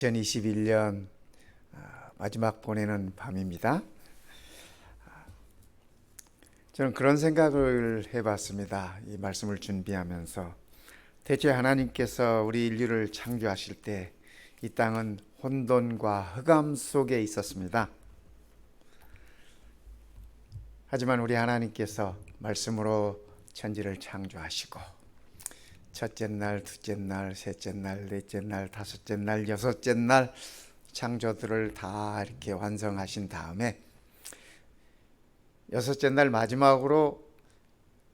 2021년 마지막 보내는 밤입니다. 저는 그런 생각을 해봤습니다. 이 말씀을 준비하면서 대체 하나님께서 우리 인류를 창조하실 때 이 땅은 혼돈과 흑암 속에 있었습니다. 하지만 우리 하나님께서 말씀으로 천지를 창조하시고 첫째 날, 둘째 날, 셋째 날, 넷째 날, 다섯째 날, 여섯째 날 창조들을 다 이렇게 완성하신 다음에 여섯째 날 마지막으로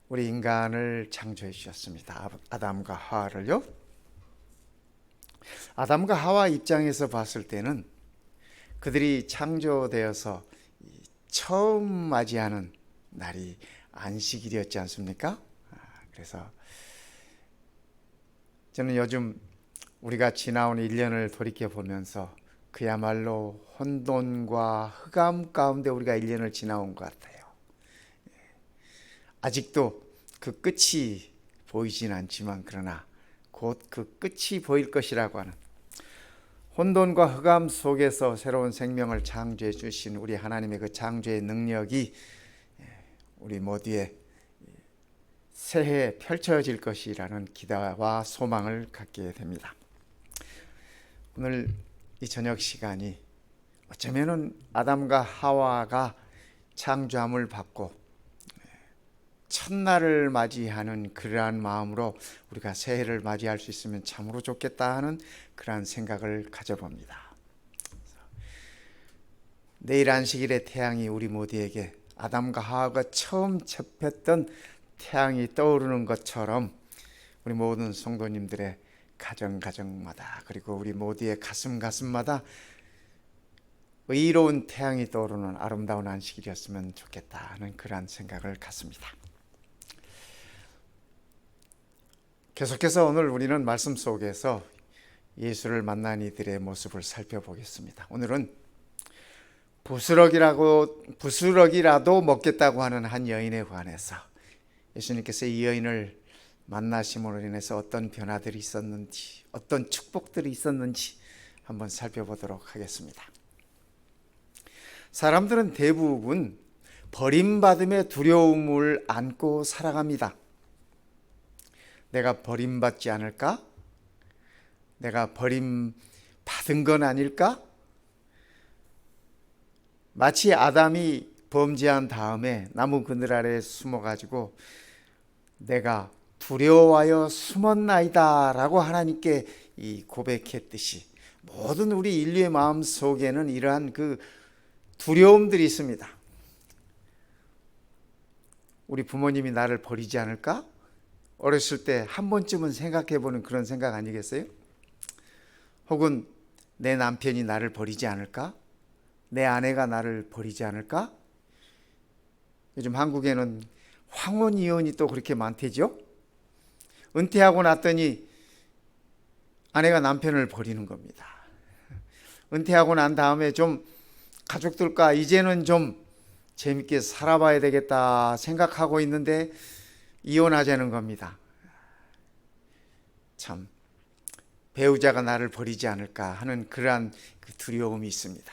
우리 인간을 창조해 주셨습니다. 아담과 하와를요. 아담과 하와 입장에서 봤을 때는 그들이 창조되어서 처음 맞이하는 날이 안식일이었지 않습니까? 그래서 저는 요즘 우리가 지나온 1년을 돌이켜보면서 그야말로 혼돈과 흑암 가운데 우리가 1년을 지나온 것 같아요. 아직도 그 끝이 보이진 않지만 그러나 곧 그 끝이 보일 것이라고 하는 혼돈과 흑암 속에서 새로운 생명을 창조해 주신 우리 하나님의 그 창조의 능력이 우리 모두의 새해에 펼쳐질 것이라는 기대와 소망을 갖게 됩니다. 오늘 이 저녁 시간이 어쩌면은 아담과 하와가 창조함을 받고 첫날을 맞이하는 그러한 마음으로 우리가 새해를 맞이할 수 있으면 참으로 좋겠다 하는 그러한 생각을 가져봅니다. 내일 안식일의 태양이 우리 모두에게 아담과 하와가 처음 접했던 태양이 떠오르는 것처럼 우리 모든 성도님들의 가정마다 그리고 우리 모두의 가슴마다 의로운 태양이 떠오르는 아름다운 안식일이었으면 좋겠다 하는 그러한 생각을 갖습니다. 계속해서 오늘 우리는 말씀 속에서 예수를 만난 이들의 모습을 살펴보겠습니다. 오늘은 부스러기라도 먹겠다고 하는 한 여인에 관해서 예수님께서 이 여인을 만나심으로 인해서 어떤 변화들이 있었는지, 어떤 축복들이 있었는지 한번 살펴보도록 하겠습니다. 사람들은 대부분 버림받음의 두려움을 안고 살아갑니다. 내가 버림받지 않을까? 내가 버림받은 건 아닐까? 마치 아담이 범죄한 다음에 나무 그늘 아래에 숨어가지고 내가 두려워하여 숨었나이다 라고 하나님께 고백했듯이 모든 우리 인류의 마음 속에는 이러한 그 두려움들이 있습니다. 우리 부모님이 나를 버리지 않을까? 어렸을 때 한 번쯤은 생각해보는 그런 생각 아니겠어요? 혹은 내 남편이 나를 버리지 않을까? 내 아내가 나를 버리지 않을까? 요즘 한국에는 황혼 이혼이 또 그렇게 많대죠? 은퇴하고 났더니 아내가 남편을 버리는 겁니다. 은퇴하고 난 다음에 좀 가족들과 이제는 좀 재밌게 살아봐야 되겠다 생각하고 있는데 이혼하자는 겁니다. 참 배우자가 나를 버리지 않을까 하는 그러한 그 두려움이 있습니다.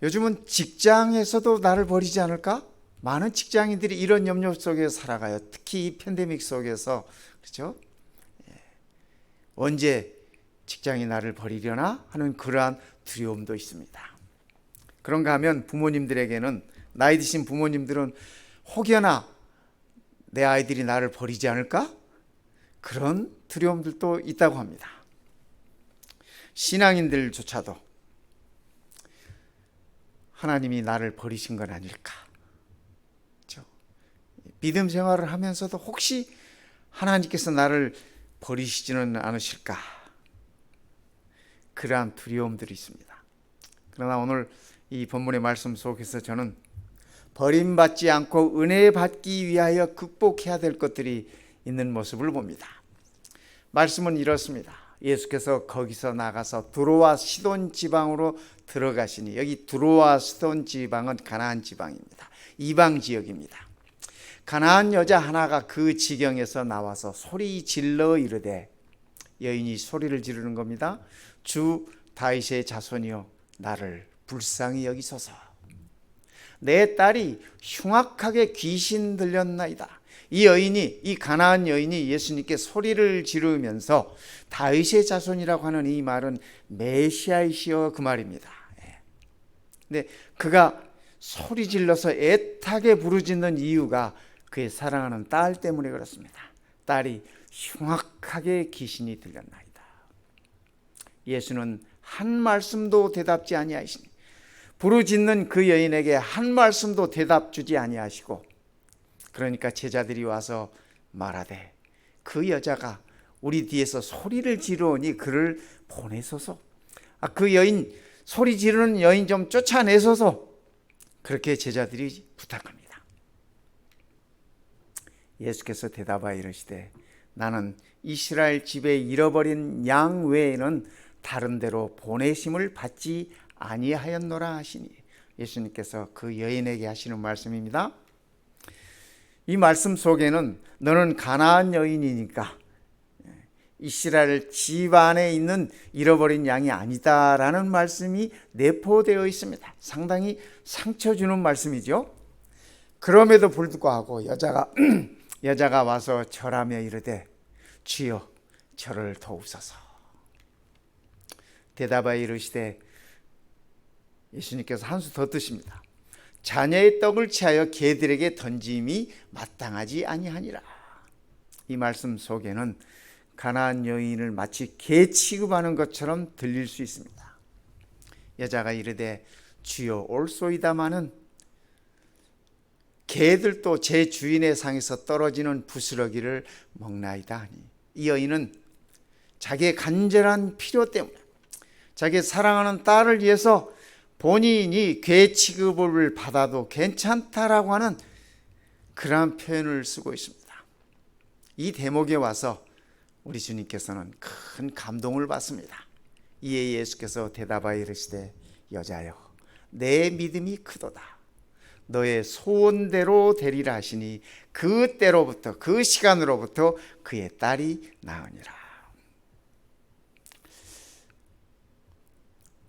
요즘은 직장에서도 나를 버리지 않을까? 많은 직장인들이 이런 염려 속에 살아가요. 특히 이 팬데믹 속에서 그렇죠? 언제 직장이 나를 버리려나 하는 그러한 두려움도 있습니다. 그런가 하면 부모님들에게는 나이 드신 부모님들은 혹여나 내 아이들이 나를 버리지 않을까? 그런 두려움들도 있다고 합니다. 신앙인들조차도 하나님이 나를 버리신 건 아닐까? 그렇죠? 믿음 생활을 하면서도 혹시 하나님께서 나를 버리시지는 않으실까? 그러한 두려움들이 있습니다. 그러나 오늘 이 본문의 말씀 속에서 저는 버림받지 않고 은혜 받기 위하여 극복해야 될 것들이 있는 모습을 봅니다. 말씀은 이렇습니다. 예수께서 거기서 나가서 두로와 시돈 지방으로 들어가시니, 여기 두로와 시돈 지방은 가나안 지방입니다. 이방 지역입니다. 가나안 여자 하나가 그 지경에서 나와서 소리 질러 이르되 여인이 소리를 지르는 겁니다. 주 다윗의 자손이여 나를 불쌍히 여기소서. 내 딸이 흉악하게 귀신 들렸나이다. 이 가나안 여인이 예수님께 소리를 지르면서 다윗의 자손이라고 하는 이 말은 메시아이시여 그 말입니다. 근데 그가 소리 질러서 애타게 부르짖는 이유가 그의 사랑하는 딸 때문에 그렇습니다. 딸이 흉악하게 귀신이 들렸나이다. 예수는 한 말씀도 대답지 아니하시니 부르짖는 그 여인에게 한 말씀도 대답 주지 아니하시고, 그러니까 제자들이 와서 말하되 그 여자가 우리 뒤에서 소리를 지르오니 그를 보내소서. 그 여인, 소리 지르는 여인 좀 쫓아내소서. 그렇게 제자들이 부탁합니다. 예수께서 대답하여 이르시되 나는 이스라엘 집에 잃어버린 양 외에는 다른 데로 보내심을 받지 아니하였노라 하시니, 예수님께서 그 여인에게 하시는 말씀입니다. 이 말씀 속에는 너는 가나안 여인이니까 이스라엘 집 안에 있는 잃어버린 양이 아니다라는 말씀이 내포되어 있습니다. 상당히 상처 주는 말씀이죠. 그럼에도 불구하고 여자가 와서 절하며 이르되 주여 저를 도우소서. 대답하여 이르시되, 예수님께서 한 수 더 드십니다. 자녀의 떡을 취하여 개들에게 던짐이 마땅하지 아니하니라. 이 말씀 속에는 가나안 여인을 마치 개 취급하는 것처럼 들릴 수 있습니다. 여자가 이르되 주여 올소이다마는 개들도 제 주인의 상에서 떨어지는 부스러기를 먹나이다 하니, 이 여인은 자기의 간절한 필요 때문에 자기 사랑하는 딸을 위해서 본인이 개 취급을 받아도 괜찮다라고 하는 그러한 표현을 쓰고 있습니다. 이 대목에 와서 우리 주님께서는 큰 감동을 받습니다. 이에 예수께서 대답하여 이르시되 여자여 내 믿음이 크도다. 너의 소원대로 되리라 하시니 그때로부터 그 시간으로부터 그의 딸이 나으니라.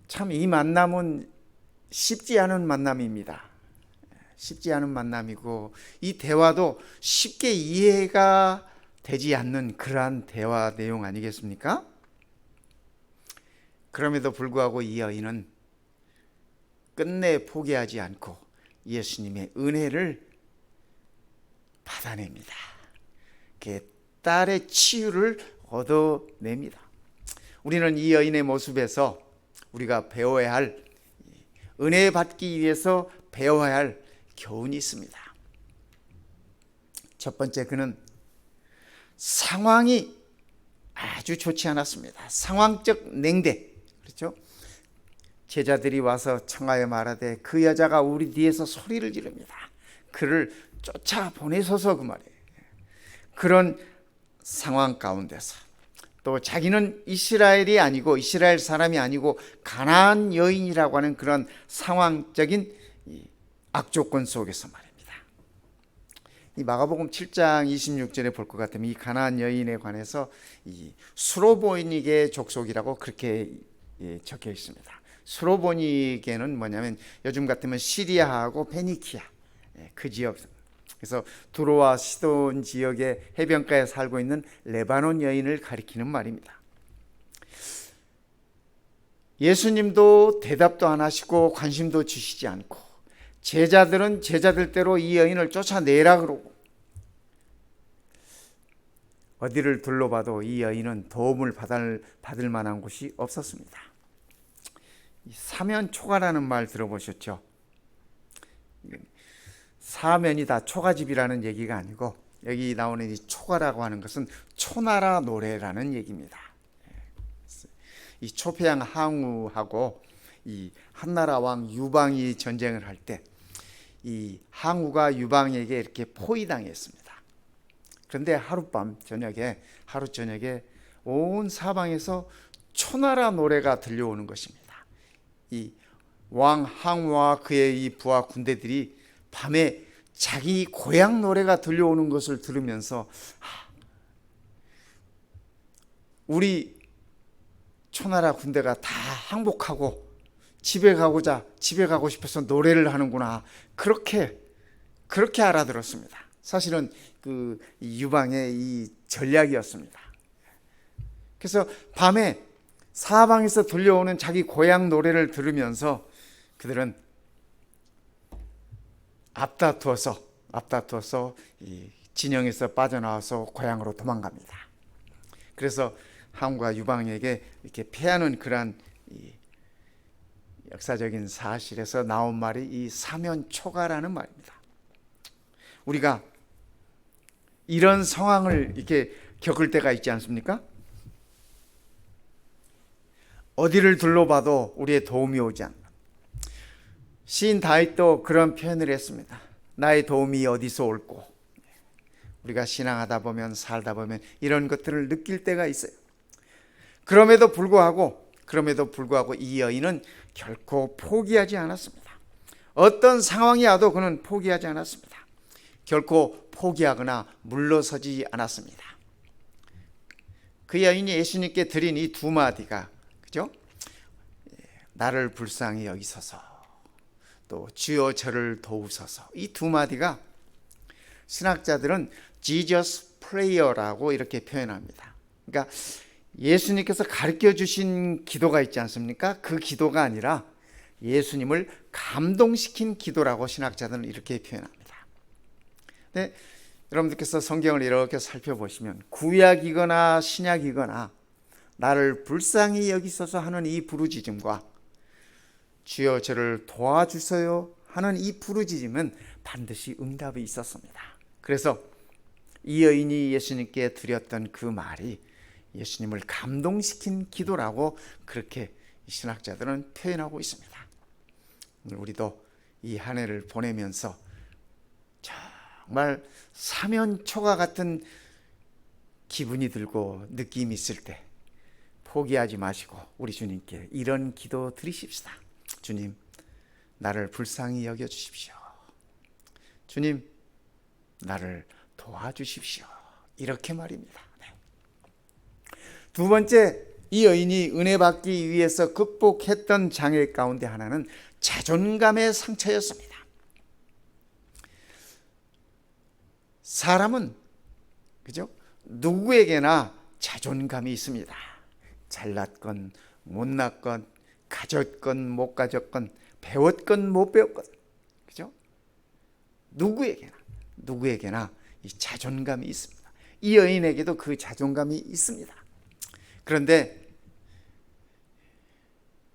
참 이 만남은 쉽지 않은 만남입니다. 쉽지 않은 만남이고 이 대화도 쉽게 이해가 되지 않는 그러한 대화 내용 아니겠습니까? 그럼에도 불구하고 이 여인은 끝내 포기하지 않고 예수님의 은혜를 받아냅니다. 딸의 치유를 얻어냅니다. 우리는 이 여인의 모습에서 우리가 배워야 할, 은혜 받기 위해서 배워야 할 교훈이 있습니다. 첫 번째, 그는 상황이 아주 좋지 않았습니다. 상황적 냉대. 그렇죠? 제자들이 와서 청하여 말하되 그 여자가 우리 뒤에서 소리를 지릅니다. 그를 쫓아 보내소서, 그 말이에요. 그런 상황 가운데서 또 자기는 이스라엘이 아니고 이스라엘 사람이 아니고 가나안 여인이라고 하는 그런 상황적인 악조건 속에서 말입니다. 이 마가복음 7장 26절에 볼 것 같으면 이 가나안 여인에 관해서 이 수로보니게 족속이라고 그렇게 적혀 있습니다. 수로보니게는 뭐냐면 요즘 같으면 시리아하고 페니키아 그 지역, 그래서 두로와 시돈 지역의 해변가에 살고 있는 레바논 여인을 가리키는 말입니다. 예수님도 대답도 안 하시고 관심도 주시지 않고 제자들은 제자들대로 이 여인을 쫓아내라 그러고 어디를 둘러봐도 이 여인은 도움을 받을 만한 곳이 없었습니다. 사면초가라는 말 들어보셨죠? 사면이 다 초가집이라는 얘기가 아니고 여기 나오는 이 초가라고 하는 것은 초나라 노래라는 얘기입니다. 이 초패양 항우하고 이 한나라 왕 유방이 전쟁을 할 때 이 항우가 유방에게 이렇게 포위당했습니다. 그런데 하루 저녁에 온 사방에서 초나라 노래가 들려오는 것입니다. 이 왕 항우와 그의 이 부하 군대들이 밤에 자기 고향 노래가 들려오는 것을 들으면서 우리 초나라 군대가 다 항복하고 집에 가고 싶어서 노래를 하는구나. 그렇게 알아들었습니다. 사실은 그 유방의 이 전략이었습니다. 그래서 밤에 사방에서 들려오는 자기 고향 노래를 들으면서 그들은 앞다투어서 이 진영에서 빠져나와서 고향으로 도망갑니다. 그래서 항우가 유방에게 이렇게 패하는 그러한 이 역사적인 사실에서 나온 말이 이 사면초가라는 말입니다. 우리가 이런 상황을 이렇게 겪을 때가 있지 않습니까? 어디를 둘러봐도 우리의 도움이 오지 않는다. 시인 다윗도 그런 표현을 했습니다. 나의 도움이 어디서 올꼬. 우리가 신앙하다 보면 살다 보면 이런 것들을 느낄 때가 있어요. 그럼에도 불구하고 이 여인은 결코 포기하지 않았습니다. 어떤 상황이 와도 그는 포기하지 않았습니다. 결코 포기하거나 물러서지 않았습니다. 그 여인이 예수님께 드린 이 두 마디가, 그죠? 나를 불쌍히 여기소서, 또 주여 저를 도우소서. 이 두 마디가 신학자들은 Jesus Prayer라고 이렇게 표현합니다. 그러니까 예수님께서 가르쳐 주신 기도가 있지 않습니까? 그 기도가 아니라 예수님을 감동시킨 기도라고 신학자들은 이렇게 표현합니다. 네, 여러분들께서 성경을 이렇게 살펴보시면 구약이거나 신약이거나 나를 불쌍히 여기소서 하는 이 부르짖음과 주여 저를 도와주세요 하는 이 부르짖음은 반드시 응답이 있었습니다. 그래서 이 여인이 예수님께 드렸던 그 말이 예수님을 감동시킨 기도라고 그렇게 신학자들은 표현하고 있습니다. 오늘 우리도 이 한 해를 보내면서 정말 사면초가 같은 기분이 들고 느낌이 있을 때 포기하지 마시고 우리 주님께 이런 기도 드리십시다. 주님, 나를 불쌍히 여겨주십시오. 주님, 나를 도와주십시오. 이렇게 말입니다. 두 번째, 이 여인이 은혜 받기 위해서 극복했던 장애 가운데 하나는 자존감의 상처였습니다. 사람은, 그죠? 누구에게나 자존감이 있습니다. 잘났건 못났건 가졌건 못 가졌건 배웠건 못 배웠건, 그죠? 누구에게나 이 자존감이 있습니다. 이 여인에게도 그 자존감이 있습니다. 그런데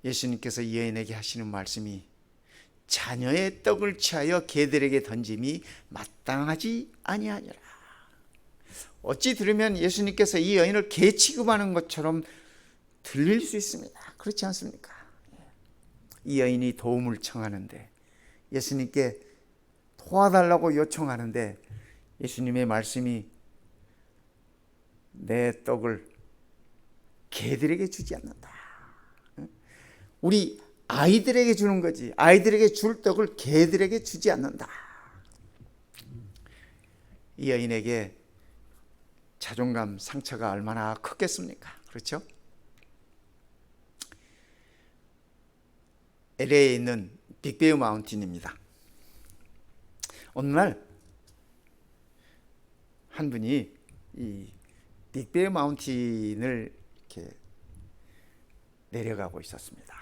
예수님께서 이 여인에게 하시는 말씀이 자녀의 떡을 취하여 개들에게 던짐이 마땅하지 아니하니라. 어찌 들으면 예수님께서 이 여인을 개 취급하는 것처럼 들릴 수 있습니다. 그렇지 않습니까? 이 여인이 도움을 청하는데, 예수님께 도와달라고 요청하는데 예수님의 말씀이 내 떡을 개들에게 주지 않는다. 우리 아이들에게 주는 거지, 아이들에게 줄 떡을 개들에게 주지 않는다. 이 여인에게 자존감 상처가 얼마나 컸겠습니까? 그렇죠? LA에 있는 빅베어 마운틴입니다. 어느 날 한 분이 이 빅베어 마운틴을 이렇게 내려가고 있었습니다.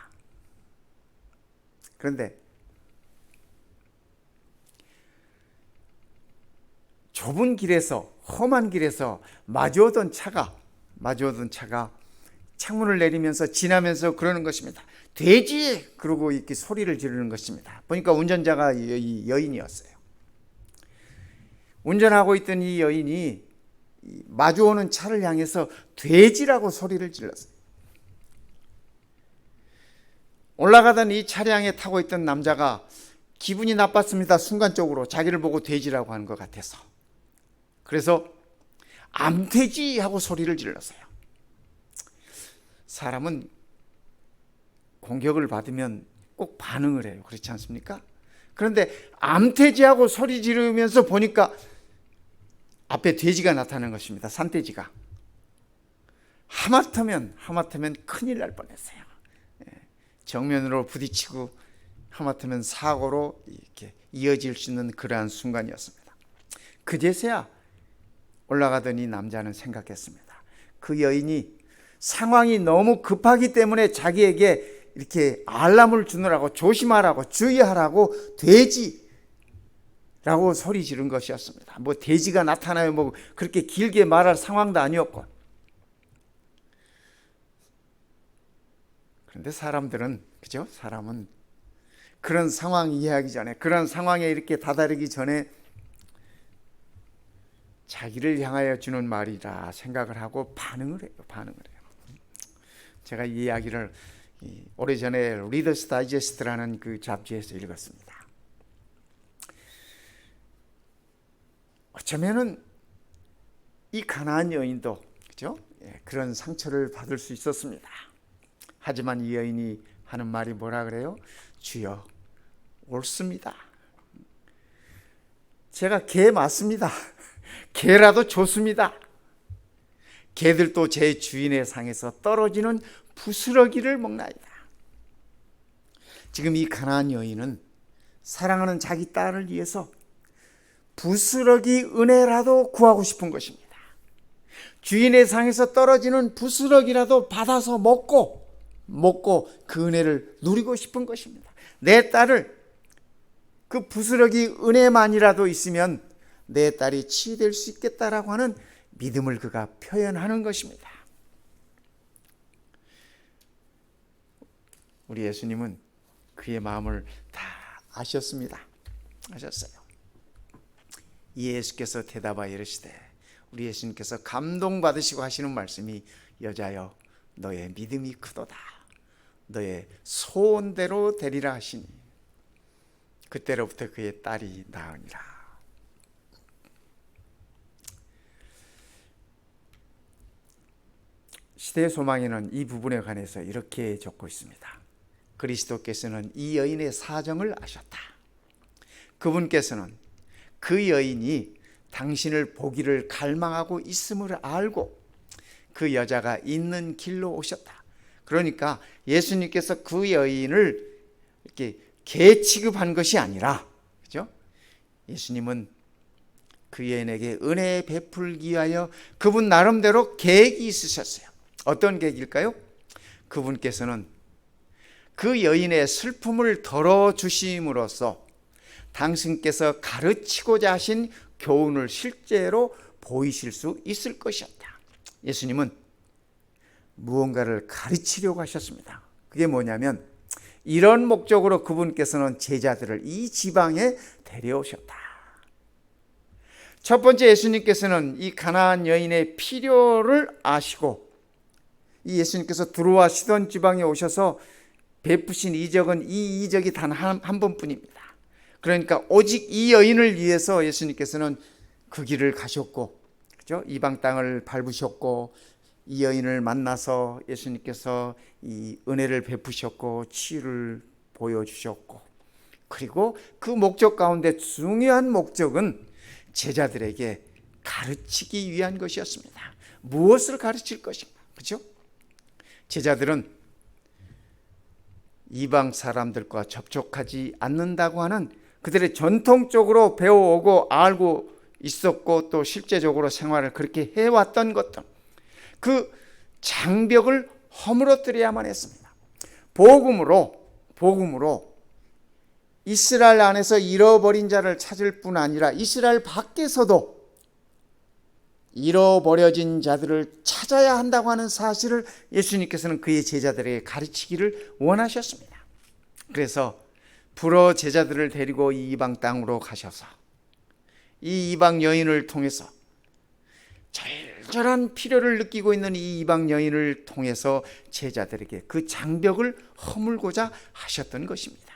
그런데 좁은 길에서, 험한 길에서 마주오던 차가 창문을 내리면서 지나면서 그러는 것입니다. 돼지! 그러고 이렇게 소리를 지르는 것입니다. 보니까 운전자가 이 여인이었어요. 운전하고 있던 이 여인이 마주오는 차를 향해서 돼지라고 소리를 질렀어요. 올라가던 이 차량에 타고 있던 남자가 기분이 나빴습니다. 순간적으로 자기를 보고 돼지라고 하는 것 같아서. 그래서 암돼지 하고 소리를 질렀어요. 사람은 공격을 받으면 꼭 반응을 해요. 그렇지 않습니까? 그런데 암돼지하고 소리 지르면서 보니까 앞에 돼지가 나타난 것입니다. 산돼지가. 하마터면 큰일 날 뻔했어요. 정면으로 부딪히고 하마터면 사고로 이렇게 이어질 수 있는 그러한 순간이었습니다. 그제서야 올라가던 이 남자는 생각했습니다. 그 여인이 상황이 너무 급하기 때문에 자기에게 이렇게 알람을 주느라고 조심하라고 주의하라고 돼지라고 소리 지른 것이었습니다. 뭐 돼지가 나타나요 뭐 그렇게 길게 말할 상황도 아니었고. 그런데 사람들은 그죠? 사람은 그런 상황 이해하기 전에, 그런 상황에 이렇게 다다르기 전에 자기를 향하여 주는 말이라 생각을 하고 반응을 해요. 제가 이 이야기를 오래전에 리더스 다이제스트라는 그 잡지에서 읽었습니다. 어쩌면은 이 가나안 여인도 그죠? 그런 상처를 받을 수 있었습니다. 하지만 이 여인이 하는 말이 뭐라 그래요? 주여, 옳습니다. 제가 개 맞습니다. 개라도 좋습니다. 개들도 제 주인의 상에서 떨어지는 부스러기를 먹나이다. 지금 이 가나안 여인은 사랑하는 자기 딸을 위해서 부스러기 은혜라도 구하고 싶은 것입니다. 주인의 상에서 떨어지는 부스러기라도 받아서 먹고 그 은혜를 누리고 싶은 것입니다. 내 딸을 그 부스러기 은혜만이라도 있으면 내 딸이 치유될 수 있겠다라고 하는 믿음을 그가 표현하는 것입니다. 우리 예수님은 그의 마음을 다 아셨어요. 이 예수께서 대답하여 이르시되, 우리 예수님께서 감동받으시고 하시는 말씀이, 여자여 너의 믿음이 크도다. 너의 소원대로 되리라 하시니 그때로부터 그의 딸이 나으니라. 시대의 소망에는 이 부분에 관해서 이렇게 적고 있습니다. 그리스도께서는 이 여인의 사정을 아셨다. 그분께서는 그 여인이 당신을 보기를 갈망하고 있음을 알고 그 여자가 있는 길로 오셨다. 그러니까 예수님께서 그 여인을 이렇게 개 취급한 것이 아니라, 그죠? 예수님은 그 여인에게 은혜 베풀기 위하여 그분 나름대로 계획이 있으셨어요. 어떤 계획일까요? 그분께서는 그 여인의 슬픔을 덜어주심으로써 당신께서 가르치고자 하신 교훈을 실제로 보이실 수 있을 것이었다. 예수님은 무언가를 가르치려고 하셨습니다. 그게 뭐냐면, 이런 목적으로 그분께서는 제자들을 이 지방에 데려오셨다. 첫 번째, 예수님께서는 이 가나안 여인의 필요를 아시고 이 예수님께서 들어와 시돈 지방에 오셔서 베푸신 이적은 이 이적이 단 한 번뿐입니다. 그러니까 오직 이 여인을 위해서 예수님께서는 그 길을 가셨고, 그죠? 이방 땅을 밟으셨고, 이 여인을 만나서 예수님께서 이 은혜를 베푸셨고 치유를 보여주셨고, 그리고 그 목적 가운데 중요한 목적은 제자들에게 가르치기 위한 것이었습니다. 무엇을 가르칠 것인가? 그죠? 제자들은 이방 사람들과 접촉하지 않는다고 하는 그들의 전통적으로 배워오고 알고 있었고 또 실제적으로 생활을 그렇게 해왔던 것들, 그 장벽을 허물어뜨려야만 했습니다. 복음으로 이스라엘 안에서 잃어버린 자를 찾을 뿐 아니라 이스라엘 밖에서도 잃어버려진 자들을 찾아야 한다고 하는 사실을 예수님께서는 그의 제자들에게 가르치기를 원하셨습니다. 그래서 불어 제자들을 데리고 이 이방 땅으로 가셔서 이 이방 여인을 통해서 절절한 필요를 느끼고 있는 이 이방 여인을 통해서 제자들에게 그 장벽을 허물고자 하셨던 것입니다.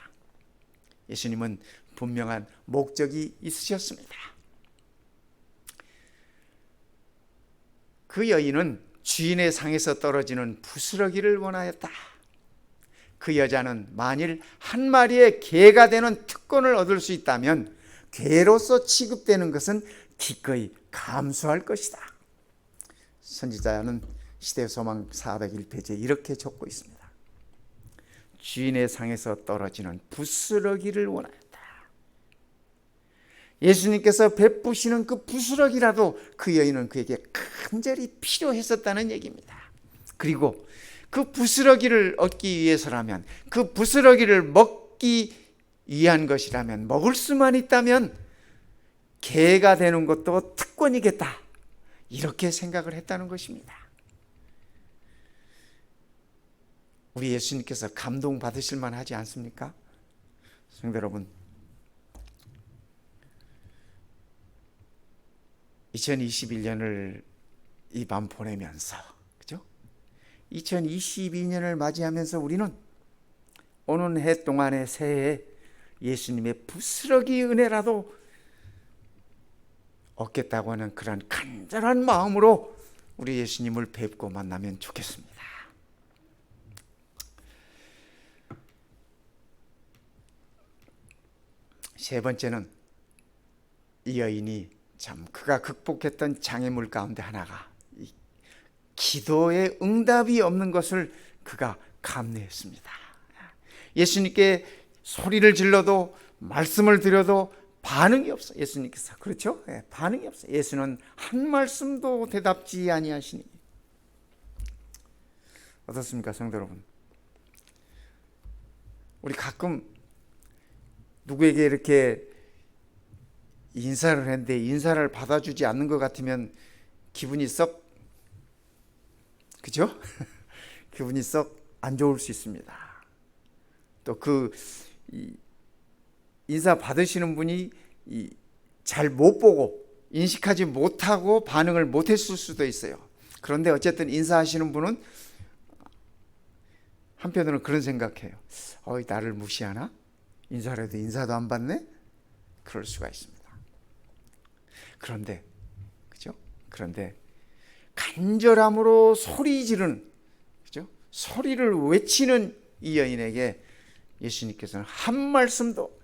예수님은 분명한 목적이 있으셨습니다. 그 여인은 주인의 상에서 떨어지는 부스러기를 원하였다. 그 여자는 만일 한 마리의 개가 되는 특권을 얻을 수 있다면 개로서 취급되는 것은 기꺼이 감수할 것이다. 선지자는 시대소망 401페이지에 이렇게 적고 있습니다. 주인의 상에서 떨어지는 부스러기를 원하였다. 예수님께서 베푸시는 그 부스러기라도 그 여인은 그에게 간절히 필요했었다는 얘기입니다. 그리고 그 부스러기를 얻기 위해서라면, 그 부스러기를 먹기 위한 것이라면, 먹을 수만 있다면 개가 되는 것도 특권이겠다, 이렇게 생각을 했다는 것입니다. 우리 예수님께서 감동받으실 만하지 않습니까? 성도 여러분, 2021년을 이 밤 보내면서, 그죠? 2022년을 맞이하면서 우리는 오는 해 동안의 새해에 예수님의 부스러기 은혜라도 얻겠다고 하는 그런 간절한 마음으로 우리 예수님을 뵙고 만나면 좋겠습니다. 세 번째는 이 여인이 참 그가 극복했던 장애물 가운데 하나가 기도의 응답이 없는 것을 그가 감내했습니다. 예수님께 소리를 질러도 말씀을 드려도 반응이 없어. 예수님께서, 그렇죠? 반응이 없어. 예수는 한 말씀도 대답지 아니하시니. 어떻습니까, 성도 여러분? 우리 가끔 누구에게 이렇게 인사를 했는데 인사를 받아주지 않는 것 같으면 기분이 썩, 그죠? 기분이 썩 안 좋을 수 있습니다. 또 그 인사 받으시는 분이 잘 못 보고 인식하지 못하고 반응을 못했을 수도 있어요. 그런데 어쨌든 인사하시는 분은 한편으로는 그런 생각해요. 나를 무시하나? 인사를 해도 인사도 안 받네? 그럴 수가 있습니다. 그런데, 그죠? 그런데 간절함으로 소리 지르는, 그죠? 소리를 외치는 이 여인에게 예수님께서는 한 말씀도,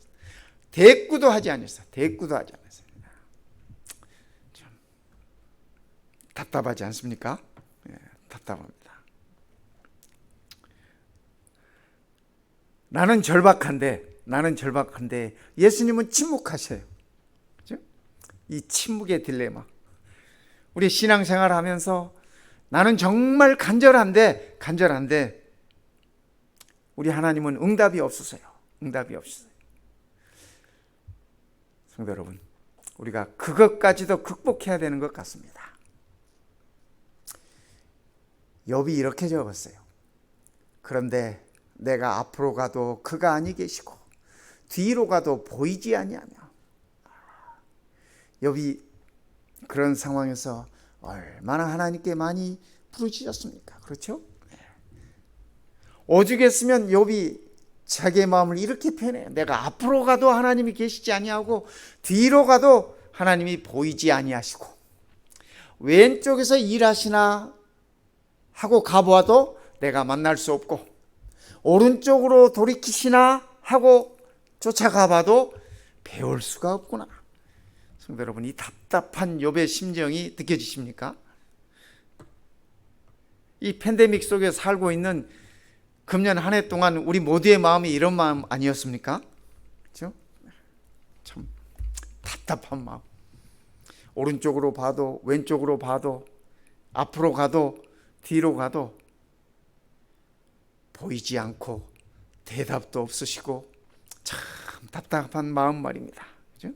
대꾸도 하지 않으셨어요. 대꾸도 하지 않으셨어요. 참 답답하지 않습니까? 답답합니다. 나는 절박한데 예수님은 침묵하셔요. 그죠? 이 침묵의 딜레마. 우리 신앙생활 하면서 나는 정말 간절한데 우리 하나님은 응답이 없으세요. 응답이 없으세요. 성도 여러분, 우리가 그것까지도 극복해야 되는 것 같습니다. 욥이 이렇게 적었어요. 그런데 내가 앞으로 가도 그가 아니 계시고 뒤로 가도 보이지 아니하며. 욥이 그런 상황에서 얼마나 하나님께 많이 부르짖었습니까? 그렇죠? 오죽했으면 욥이 자기의 마음을 이렇게 표현해요. 내가 앞으로 가도 하나님이 계시지 아니하고 뒤로 가도 하나님이 보이지 아니하시고 왼쪽에서 일하시나 하고 가보아도 내가 만날 수 없고 오른쪽으로 돌이키시나 하고 쫓아가봐도 배울 수가 없구나. 성도 여러분, 이 답답한 욥의 심정이 느껴지십니까? 이 팬데믹 속에 살고 있는 금년 한 해 동안 우리 모두의 마음이 이런 마음 아니었습니까? 그렇죠? 참 답답한 마음. 오른쪽으로 봐도 왼쪽으로 봐도 앞으로 가도 뒤로 가도 보이지 않고 대답도 없으시고 참 답답한 마음 말입니다. 그렇죠?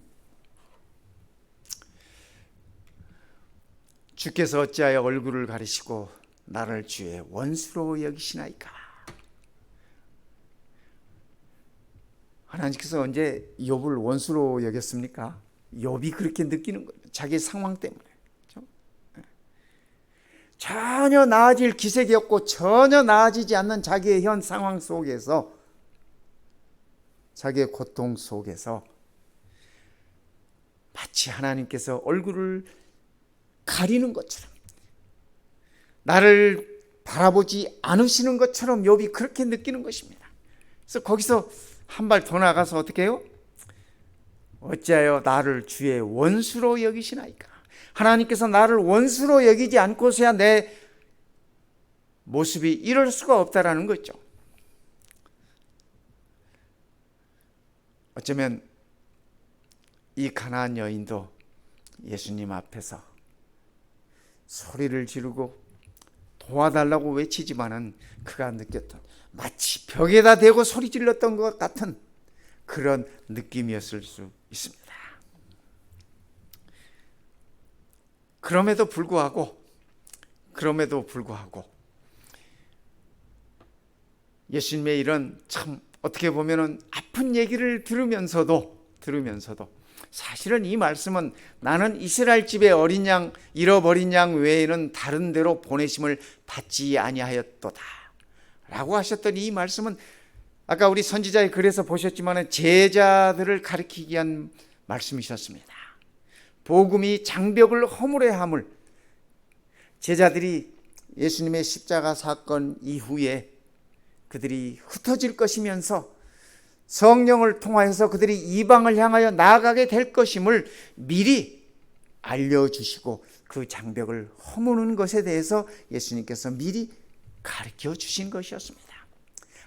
주께서 어찌하여 얼굴을 가리시고 나를 주의 원수로 여기시나이까. 하나님께서 언제 욥을 원수로 여겼습니까? 욥이 그렇게 느끼는 거예요. 자기 상황 때문에. 그렇죠? 전혀 나아질 기색이 없고 전혀 나아지지 않는 자기의 현 상황 속에서, 자기의 고통 속에서 마치 하나님께서 얼굴을 가리는 것처럼, 나를 바라보지 않으시는 것처럼 욥이 그렇게 느끼는 것입니다. 그래서 거기서 한 발 더 나가서 어떻게 해요? 어찌하여 나를 주의 원수로 여기시나이까. 하나님께서 나를 원수로 여기지 않고서야 내 모습이 이럴 수가 없다라는 거죠. 어쩌면 이 가나안 여인도 예수님 앞에서 소리를 지르고 도와달라고 외치지만은 그가 느꼈던, 마치 벽에다 대고 소리 질렀던 것 같은 그런 느낌이었을 수 있습니다. 그럼에도 불구하고 예수님의 이런 참 어떻게 보면은 아픈 얘기를 들으면서도 사실은 이 말씀은 나는 이스라엘 집의 어린 양, 잃어버린 양 외에는 다른 데로 보내심을 받지 아니하였도다 라고 하셨던 이 말씀은 아까 우리 선지자의 글에서 보셨지만 제자들을 가리키기 위한 말씀이셨습니다. 복음이 장벽을 허물어야 함을, 제자들이 예수님의 십자가 사건 이후에 그들이 흩어질 것이면서 성령을 통하여서 그들이 이방을 향하여 나아가게 될 것임을 미리 알려주시고 그 장벽을 허무는 것에 대해서 예수님께서 미리 가르쳐 주신 것이었습니다.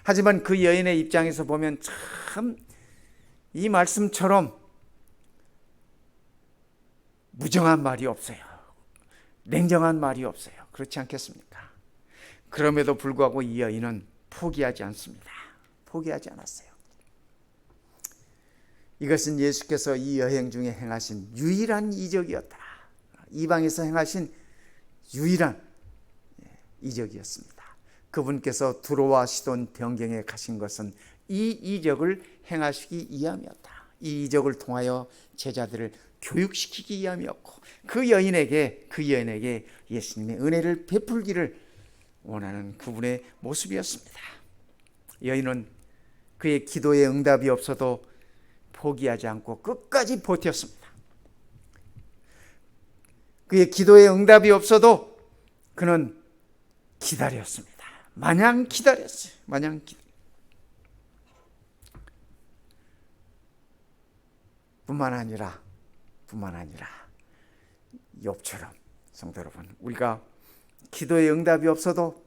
하지만 그 여인의 입장에서 보면 참 이 말씀처럼 무정한 말이 없어요. 냉정한 말이 없어요. 그렇지 않겠습니까? 그럼에도 불구하고 이 여인은 포기하지 않습니다. 포기하지 않았어요. 이것은 예수께서 이 여행 중에 행하신 유일한 이적이었다. 이방에서 행하신 유일한 이적이었습니다. 그분께서 두로와 시돈 변경에 가신 것은 이 이적을 행하시기 위함이었다. 이 이적을 통하여 제자들을 교육시키기 위함이었고 그 여인에게 예수님의 은혜를 베풀기를 원하는 그분의 모습이었습니다. 여인은 그의 기도에 응답이 없어도 포기하지 않고 끝까지 버텼습니다. 그의 기도에 응답이 없어도 그는 기다렸습니다. 마냥 기다렸어요. 뿐만 아니라 욥처럼 성도 여러분, 우리가 기도에 응답이 없어도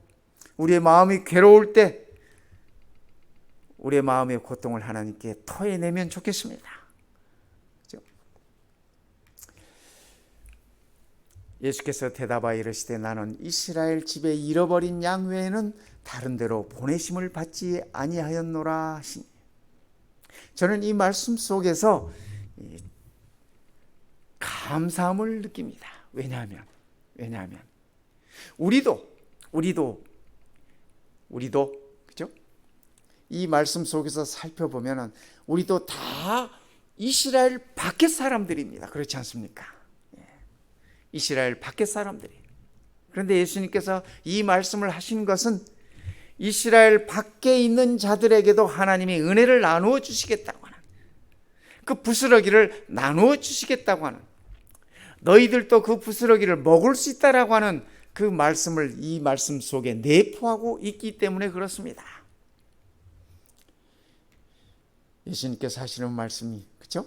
우리의 마음이 괴로울 때 우리의 마음의 고통을 하나님께 토해내면 좋겠습니다. 그렇죠? 예수께서 대답하여 이르시되 나는 이스라엘 집에 잃어버린 양 외에는 다른 데로 보내심을 받지 아니하였노라 하시니, 저는 이 말씀 속에서 감사함을 느낍니다. 왜냐하면 우리도 그죠? 이 말씀 속에서 살펴보면 우리도 다 이스라엘 밖의 사람들입니다. 그렇지 않습니까? 이스라엘 밖의 사람들이. 그런데 예수님께서 이 말씀을 하신 것은 이스라엘 밖에 있는 자들에게도 하나님이 은혜를 나누어 주시겠다고 하는, 그 부스러기를 나누어 주시겠다고 하는, 너희들도 그 부스러기를 먹을 수 있다라고 하는 그 말씀을 이 말씀 속에 내포하고 있기 때문에 그렇습니다. 예수님께서 하시는 말씀이 그렇죠?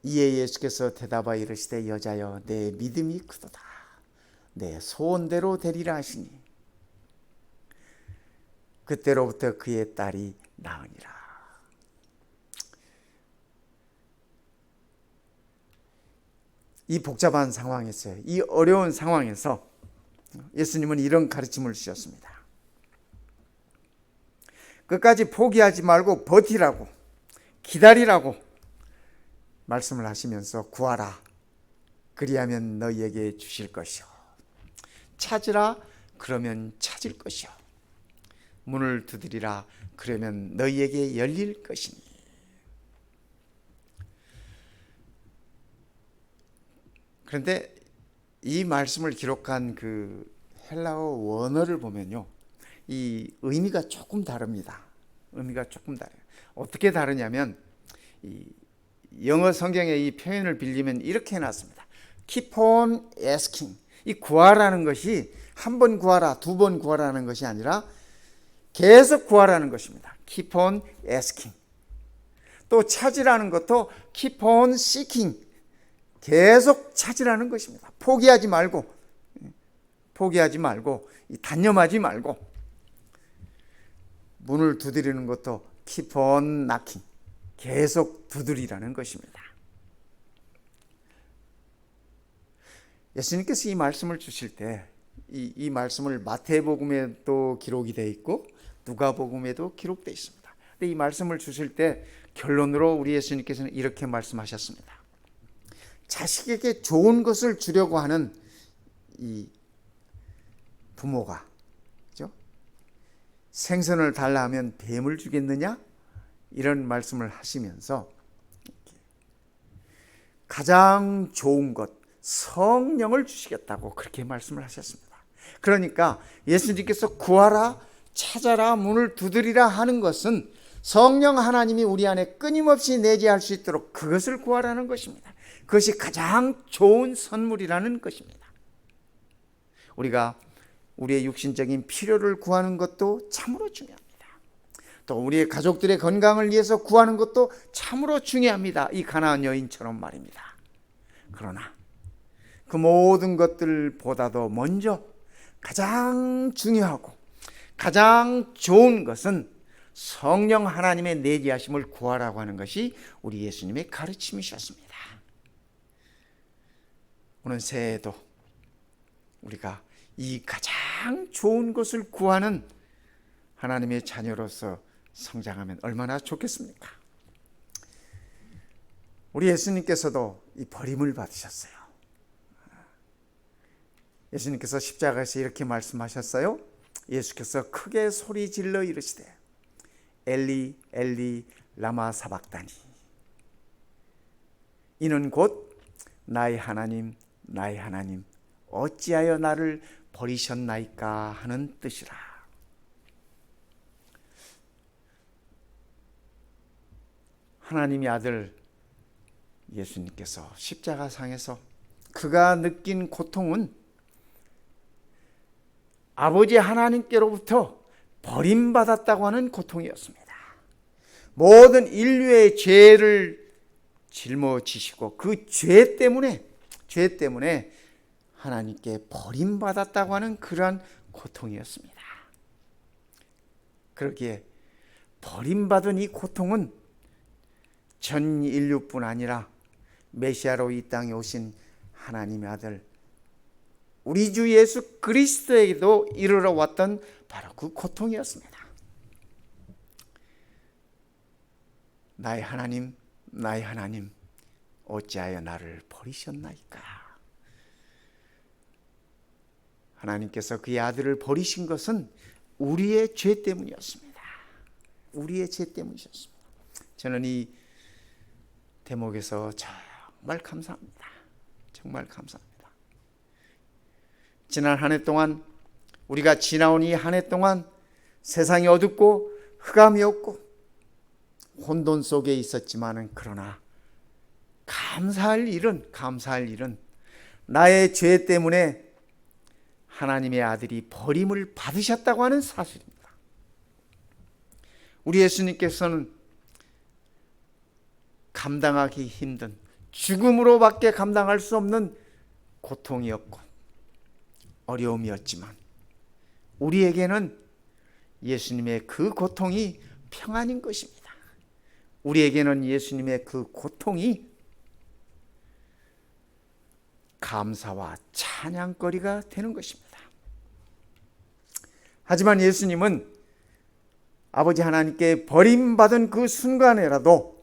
이에 예수께서 대답하여 이르시되 여자여 내 믿음이 크도다. 내 소원대로 되리라 하시니 그때로부터 그의 딸이 나으니라. 이 복잡한 상황에서, 이 어려운 상황에서 예수님은 이런 가르침을 주셨습니다. 끝까지 포기하지 말고 버티라고, 기다리라고 말씀을 하시면서 구하라. 그리하면 너희에게 주실 것이요. 찾으라. 그러면 찾을 것이요. 문을 두드리라. 그러면 너희에게 열릴 것이니. 그런데 이 말씀을 기록한 그 헬라어 원어를 보면요, 이 의미가 조금 다릅니다. 의미가 조금 달라요. 어떻게 다르냐면 이 영어 성경의 이 표현을 빌리면 이렇게 해놨습니다. Keep on asking. 이 구하라는 것이 한 번 구하라, 두 번 구하라는 것이 아니라 계속 구하라는 것입니다. Keep on asking. 또 찾으라는 것도 Keep on seeking. 계속 찾으라는 것입니다. 포기하지 말고 단념하지 말고 문을 두드리는 것도 keep on knocking, 계속 두드리라는 것입니다. 예수님께서 이 말씀을 주실 때 이 말씀을 마태복음에도 기록이 되어 있고 누가복음에도 기록되어 있습니다. 근데 이 말씀을 주실 때 결론으로 우리 예수님께서는 이렇게 말씀하셨습니다. 자식에게 좋은 것을 주려고 하는 이 부모가, 그죠? 생선을 달라 하면 뱀을 주겠느냐? 이런 말씀을 하시면서 가장 좋은 것, 성령을 주시겠다고 그렇게 말씀을 하셨습니다. 그러니까 예수님께서 구하라, 찾아라, 문을 두드리라 하는 것은 성령 하나님이 우리 안에 끊임없이 내재할 수 있도록 그것을 구하라는 것입니다. 그것이 가장 좋은 선물이라는 것입니다. 우리가 우리의 육신적인 필요를 구하는 것도 참으로 중요합니다. 또 우리의 가족들의 건강을 위해서 구하는 것도 참으로 중요합니다. 이 가나안 여인처럼 말입니다. 그러나 그 모든 것들보다도 먼저 가장 중요하고 가장 좋은 것은 성령 하나님의 내재하심을 구하라고 하는 것이 우리 예수님의 가르침이셨습니다. 오늘 새해에도 우리가 이 가장 좋은 것을 구하는 하나님의 자녀로서 성장하면 얼마나 좋겠습니까? 우리 예수님께서도 이 버림을 받으셨어요. 예수님께서 십자가에서 이렇게 말씀하셨어요. 예수께서 크게 소리 질러 이르시되 엘리 엘리 라마 사박다니, 이는 곧 나의 하나님 나의 하나님 어찌하여 나를 버리셨나이까 하는 뜻이라. 하나님의 아들 예수님께서 십자가상에서 그가 느낀 고통은 아버지 하나님께로부터 버림받았다고 하는 고통이었습니다. 모든 인류의 죄를 짊어지시고 그 죄 때문에 하나님께 버림받았다고 하는 그러한 고통이었습니다. 그러기에 버림받은 이 고통은 전 인류뿐 아니라 메시아로 이 땅에 오신 하나님의 아들 우리 주 예수 그리스도에게도 이르러 왔던 바로 그 고통이었습니다. 나의 하나님 나의 하나님 어찌하여 나를 버리셨나이까. 하나님께서 그의 아들을 버리신 것은 우리의 죄 때문이었습니다. 우리의 죄 때문이셨습니다. 저는 이 대목에서 정말 감사합니다. 정말 감사합니다. 지난 한 해 동안 우리가 지나온 이 한 해 동안 세상이 어둡고 흑암이 없고 혼돈 속에 있었지만은 그러나 감사할 일은 나의 죄 때문에 하나님의 아들이 버림을 받으셨다고 하는 사실입니다. 우리 예수님께서는 감당하기 힘든 죽음으로밖에 감당할 수 없는 고통이었고 어려움이었지만 우리에게는 예수님의 그 고통이 평안인 것입니다. 우리에게는 예수님의 그 고통이 감사와 찬양거리가 되는 것입니다. 하지만 예수님은 아버지 하나님께 버림받은 그 순간에라도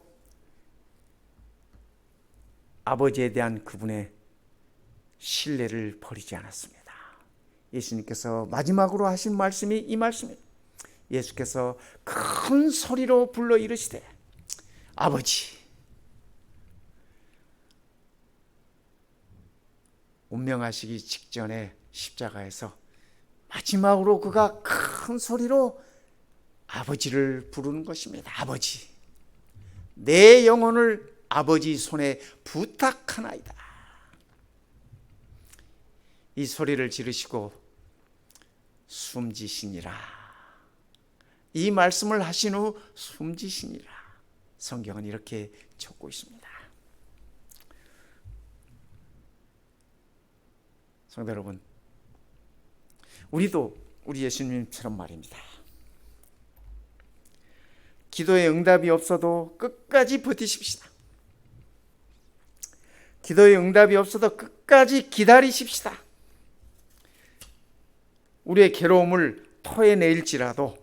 아버지에 대한 그분의 신뢰를 버리지 않았습니다. 예수님께서 마지막으로 하신 말씀이 이 말씀입니다. 예수께서 큰 소리로 불러 이르시되 아버지, 운명하시기 직전에 십자가에서 마지막으로 그가 큰 소리로 아버지를 부르는 것입니다. 아버지, 내 영혼을 아버지 손에 부탁하나이다. 이 소리를 지르시고 숨지시니라. 이 말씀을 하신 후 숨지시니라. 성경은 이렇게 적고 있습니다. 성도 여러분, 우리도 우리 예수님처럼 말입니다. 기도에 응답이 없어도 끝까지 버티십시다. 기도에 응답이 없어도 끝까지 기다리십시다. 우리의 괴로움을 토해내일지라도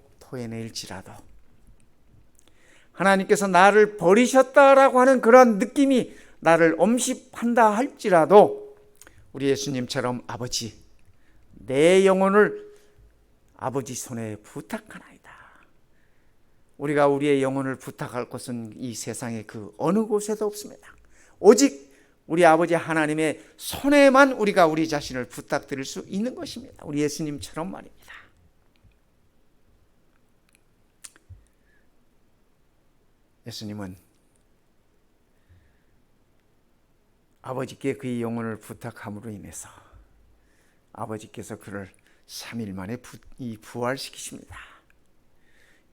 하나님께서 나를 버리셨다라고 하는 그런 느낌이 나를 엄습한다 할지라도 우리 예수님처럼 아버지, 내 영혼을 아버지 손에 부탁하나이다. 우리가 우리의 영혼을 부탁할 곳은 이 세상의 그 어느 곳에도 없습니다. 오직 우리 아버지 하나님의 손에만 우리가 우리 자신을 부탁드릴 수 있는 것입니다. 우리 예수님처럼 말입니다. 예수님은 아버지께 그의 영혼을 부탁함으로 인해서 아버지께서 그를 3일 만에 부활시키십니다.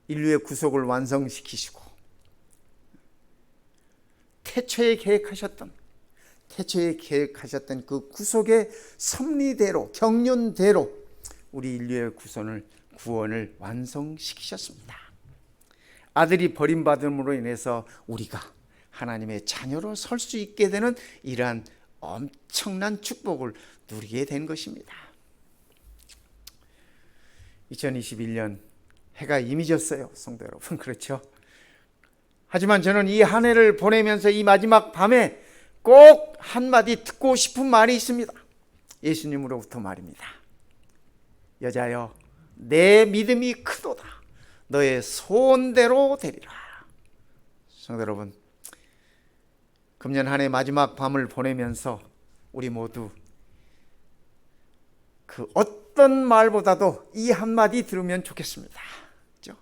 인류의 구속을 완성시키시고 태초에 계획하셨던 그 구속의 섭리대로, 경륜대로 우리 인류의 구원을 완성시키셨습니다. 아들이 버림받음으로 인해서 우리가 하나님의 자녀로 설 수 있게 되는 이러한 엄청난 축복을 누리게 된 것입니다. 2021년 해가 이미 졌어요, 성도 여러분. 그렇죠? 하지만 저는 이 한 해를 보내면서 이 마지막 밤에 꼭 한마디 듣고 싶은 말이 있습니다. 예수님으로부터 말입니다. 여자여, 내 믿음이 크도다. 너의 소원대로 되리라. 성도 여러분, 금년 한 해 마지막 밤을 보내면서 우리 모두 그 어떤 말보다도 이 한마디 들으면 좋겠습니다. 그렇죠?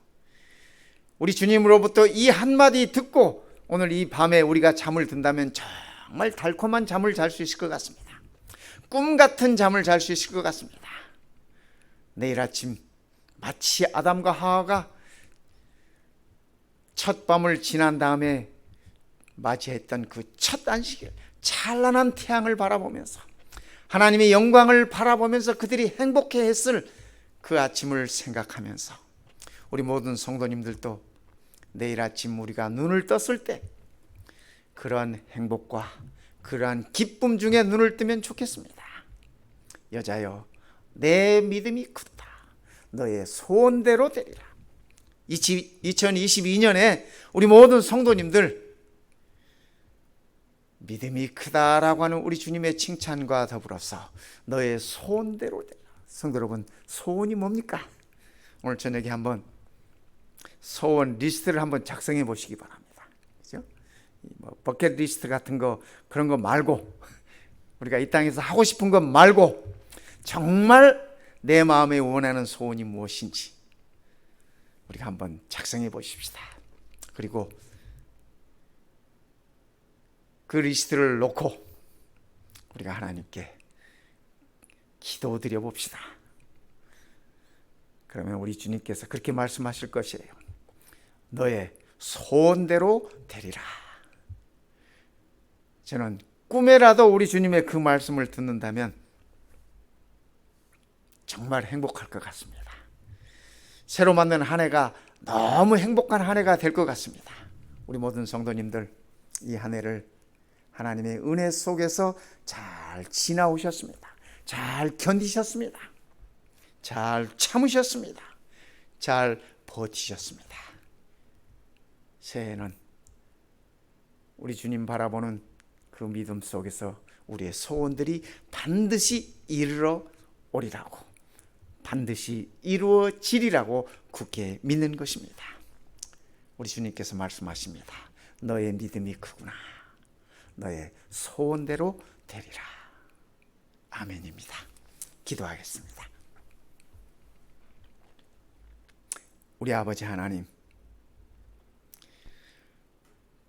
우리 주님으로부터 이 한마디 듣고 오늘 이 밤에 우리가 잠을 든다면 정말 달콤한 잠을 잘 수 있을 것 같습니다. 꿈 같은 잠을 잘 수 있을 것 같습니다. 내일 아침 마치 아담과 하와가 첫 밤을 지난 다음에 맞이했던 그 첫 안식일, 찬란한 태양을 바라보면서 하나님의 영광을 바라보면서 그들이 행복해했을 그 아침을 생각하면서 우리 모든 성도님들도 내일 아침 우리가 눈을 떴을 때 그러한 행복과 그러한 기쁨 중에 눈을 뜨면 좋겠습니다. 여자여, 내 믿음이 크다. 너의 소원대로 되리라. 2022년에 우리 모든 성도님들 믿음이 크다라고 하는 우리 주님의 칭찬과 더불어서 너의 소원대로 되라. 성도 여러분, 소원이 뭡니까? 오늘 저녁에 한번 소원 리스트를 한번 작성해 보시기 바랍니다. 그렇죠? 버킷 리스트 같은 거 그런 거 말고 우리가 이 땅에서 하고 싶은 것 말고 정말 내 마음에 원하는 소원이 무엇인지 우리가 한번 작성해 보십시다. 그리고 그 리스트를 놓고 우리가 하나님께 기도드려 봅시다. 그러면 우리 주님께서 그렇게 말씀하실 것이에요. 너의 소원대로 되리라. 저는 꿈에라도 우리 주님의 그 말씀을 듣는다면 정말 행복할 것 같습니다. 새로 맞는 한 해가 너무 행복한 한 해가 될 것 같습니다. 우리 모든 성도님들 이 한 해를 하나님의 은혜 속에서 잘 지나오셨습니다. 잘 견디셨습니다. 잘 참으셨습니다. 잘 버티셨습니다. 새해는 우리 주님 바라보는 그 믿음 속에서 우리의 소원들이 반드시 이르러 오리라고, 반드시 이루어지리라고 굳게 믿는 것입니다. 우리 주님께서 말씀하십니다. 너의 믿음이 크구나. 너의 소원대로 되리라. 아멘입니다. 기도하겠습니다. 우리 아버지 하나님,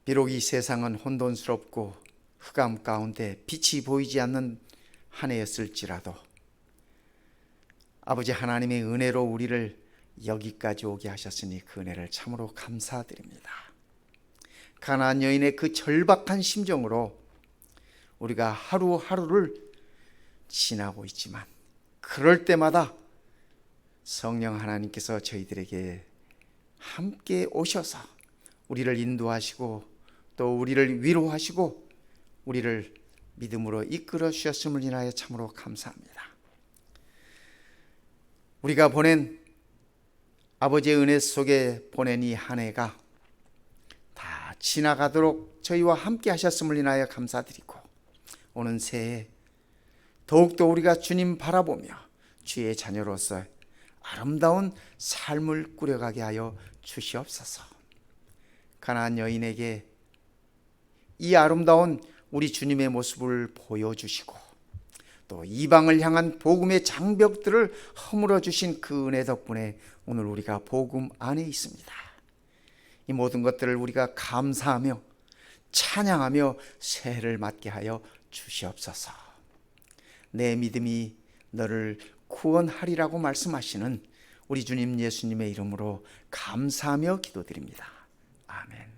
비록 이 세상은 혼돈스럽고 흑암 가운데 빛이 보이지 않는 한 해였을지라도 아버지 하나님의 은혜로 우리를 여기까지 오게 하셨으니 그 은혜를 참으로 감사드립니다. 가나안 여인의 그 절박한 심정으로 우리가 하루하루를 지나고 있지만 그럴 때마다 성령 하나님께서 저희들에게 함께 오셔서 우리를 인도하시고 또 우리를 위로하시고 우리를 믿음으로 이끌어 주셨음을 인하여 참으로 감사합니다. 우리가 보낸 아버지의 은혜 속에 보낸 이 한 해가 다 지나가도록 저희와 함께 하셨음을 인하여 감사드리고 오는 새해 더욱더 우리가 주님 바라보며 주의 자녀로서 아름다운 삶을 꾸려가게 하여 주시옵소서. 가나안 여인에게 이 아름다운 우리 주님의 모습을 보여주시고 또 이방을 향한 복음의 장벽들을 허물어 주신 그 은혜 덕분에 오늘 우리가 복음 안에 있습니다. 이 모든 것들을 우리가 감사하며 찬양하며 새해를 맞게 하여 주시옵소서. 내 믿음이 너를 구원하리라고 말씀하시는 우리 주님 예수님의 이름으로 감사하며 기도드립니다. 아멘.